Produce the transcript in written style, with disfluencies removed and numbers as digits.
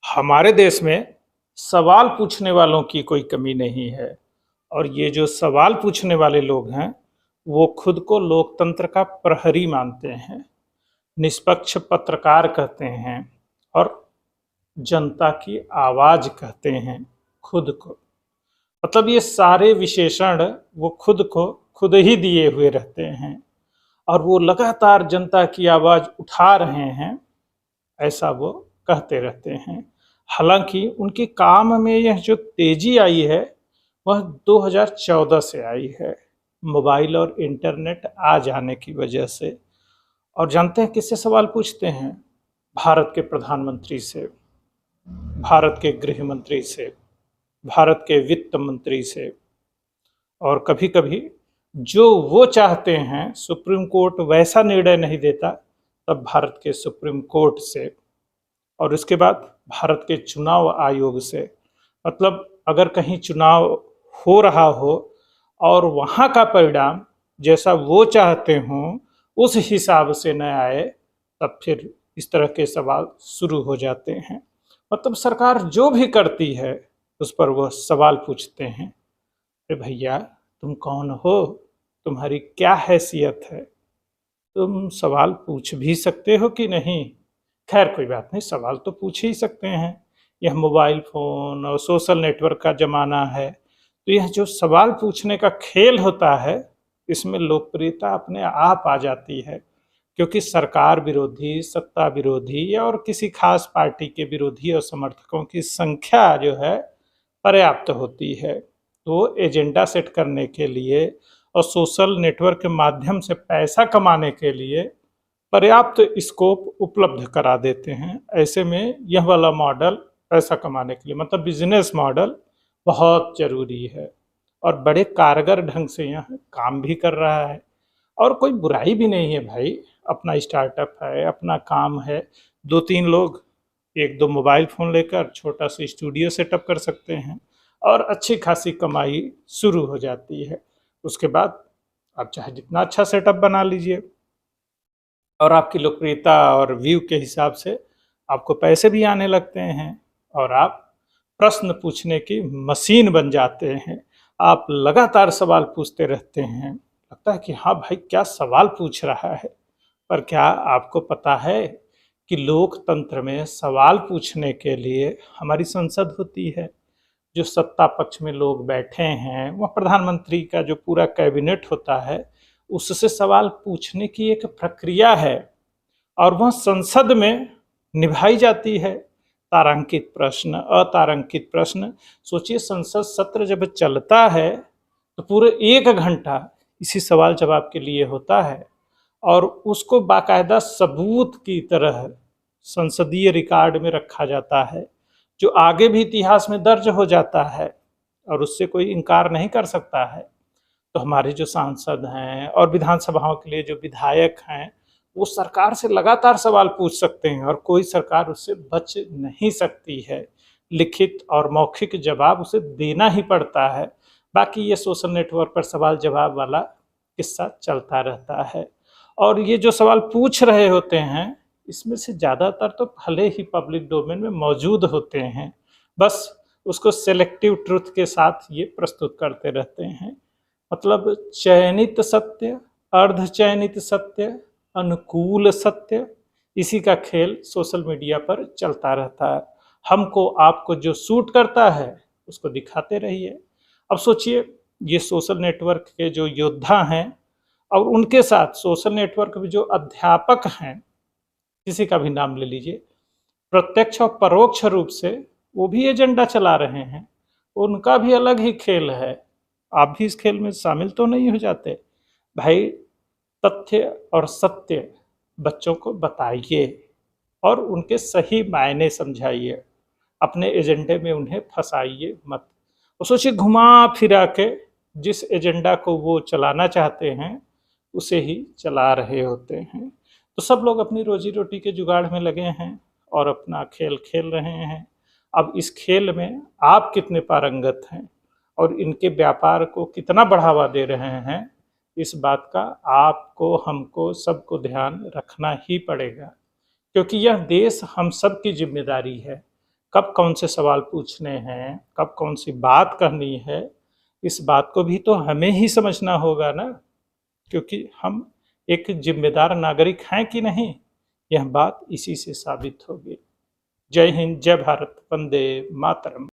हमारे देश में सवाल पूछने वालों की कोई कमी नहीं है और ये जो सवाल पूछने वाले लोग हैं, वो खुद को लोकतंत्र का प्रहरी मानते हैं, निष्पक्ष पत्रकार कहते हैं और जनता की आवाज़ कहते हैं खुद को। मतलब ये सारे विशेषण वो खुद को खुद ही दिए हुए रहते हैं और वो लगातार जनता की आवाज़ उठा रहे हैं, ऐसा वो कहते रहते हैं। हालांकि उनके काम में यह जो तेजी आई है वह 2014 से आई है, मोबाइल और इंटरनेट आ जाने की वजह से। और जानते हैं किससे सवाल पूछते हैं? भारत के प्रधानमंत्री से, भारत के गृह मंत्री से, भारत के वित्त मंत्री से, और कभी कभी जो वो चाहते हैं सुप्रीम कोर्ट वैसा निर्णय नहीं देता तब भारत के सुप्रीम कोर्ट से, और उसके बाद भारत के चुनाव आयोग से। मतलब अगर कहीं चुनाव हो रहा हो और वहाँ का परिणाम जैसा वो चाहते हों उस हिसाब से न आए, तब फिर इस तरह के सवाल शुरू हो जाते हैं। मतलब सरकार जो भी करती है उस पर वह सवाल पूछते हैं, अरे भैया तुम कौन हो, तुम्हारी क्या हैसियत है, तुम सवाल पूछ भी सकते हो कि नहीं? खैर कोई बात नहीं, सवाल तो पूछ ही सकते हैं। यह मोबाइल फ़ोन और सोशल नेटवर्क का ज़माना है, तो यह जो सवाल पूछने का खेल होता है इसमें लोकप्रियता अपने आप आ जाती है, क्योंकि सरकार विरोधी, सत्ता विरोधी और किसी खास पार्टी के विरोधी और समर्थकों की संख्या जो है पर्याप्त होती है। तो एजेंडा सेट करने के लिए और सोशल नेटवर्क के माध्यम से पैसा कमाने के लिए पर्याप्त स्कोप उपलब्ध करा देते हैं। ऐसे में यह वाला मॉडल पैसा कमाने के लिए, मतलब बिजनेस मॉडल, बहुत ज़रूरी है और बड़े कारगर ढंग से यह काम भी कर रहा है। और कोई बुराई भी नहीं है भाई, अपना स्टार्टअप है, अपना काम है, दो तीन लोग एक दो मोबाइल फ़ोन लेकर छोटा सा स्टूडियो सेटअप कर सकते हैं और अच्छी खासी कमाई शुरू हो जाती है। उसके बाद आप चाहे जितना अच्छा सेटअप बना लीजिए और आपकी लोकप्रियता और व्यू के हिसाब से आपको पैसे भी आने लगते हैं और आप प्रश्न पूछने की मशीन बन जाते हैं। आप लगातार सवाल पूछते रहते हैं, लगता है कि हाँ भाई क्या सवाल पूछ रहा है। पर क्या आपको पता है कि लोकतंत्र में सवाल पूछने के लिए हमारी संसद होती है, जो सत्ता पक्ष में लोग बैठे हैं, वह प्रधानमंत्री का जो पूरा कैबिनेट होता है उससे सवाल पूछने की एक प्रक्रिया है और वह संसद में निभाई जाती है। तारांकित प्रश्न, अतारांकित प्रश्न। सोचिए संसद सत्र जब चलता है तो पूरे 1 घंटा इसी सवाल जवाब के लिए होता है और उसको बाकायदा सबूत की तरह संसदीय रिकॉर्ड में रखा जाता है, जो आगे भी इतिहास में दर्ज हो जाता है और उससे कोई इनकार नहीं कर सकता है। तो हमारे जो सांसद हैं और विधानसभाओं के लिए जो विधायक हैं वो सरकार से लगातार सवाल पूछ सकते हैं और कोई सरकार उससे बच नहीं सकती है। लिखित और मौखिक जवाब उसे देना ही पड़ता है। बाकी ये सोशल नेटवर्क पर सवाल जवाब वाला किस्सा चलता रहता है और ये जो सवाल पूछ रहे होते हैं इसमें से ज़्यादातर तो भले ही पब्लिक डोमेन में मौजूद होते हैं, बस उसको सेलेक्टिव ट्रुथ के साथ ये प्रस्तुत करते रहते हैं। मतलब चयनित सत्य, अर्ध चयनित सत्य, अनुकूल सत्य, इसी का खेल सोशल मीडिया पर चलता रहता है। हमको आपको जो सूट करता है उसको दिखाते रहिए। अब सोचिए ये सोशल नेटवर्क के जो योद्धा हैं और उनके साथ सोशल नेटवर्क में जो अध्यापक हैं, किसी का भी नाम ले लीजिए, प्रत्यक्ष और परोक्ष रूप से वो भी एजेंडा चला रहे हैं, उनका भी अलग ही खेल है। आप भी इस खेल में शामिल तो नहीं हो जाते? भाई तथ्य और सत्य बच्चों को बताइए और उनके सही मायने समझाइए, अपने एजेंडे में उन्हें फंसाइए मत। और सोचिए घुमा फिरा के जिस एजेंडा को वो चलाना चाहते हैं उसे ही चला रहे होते हैं। तो सब लोग अपनी रोजी रोटी के जुगाड़ में लगे हैं और अपना खेल खेल रहे हैं। अब इस खेल में आप कितने पारंगत हैं और इनके व्यापार को कितना बढ़ावा दे रहे हैं, इस बात का आपको, हमको, सबको ध्यान रखना ही पड़ेगा, क्योंकि यह देश हम सब की जिम्मेदारी है। कब कौन से सवाल पूछने हैं, कब कौन सी बात करनी है, इस बात को भी तो हमें ही समझना होगा ना, क्योंकि हम एक जिम्मेदार नागरिक हैं कि नहीं, यह बात इसी से साबित होगी। जय हिंद, जय भारत, वंदे मातरम।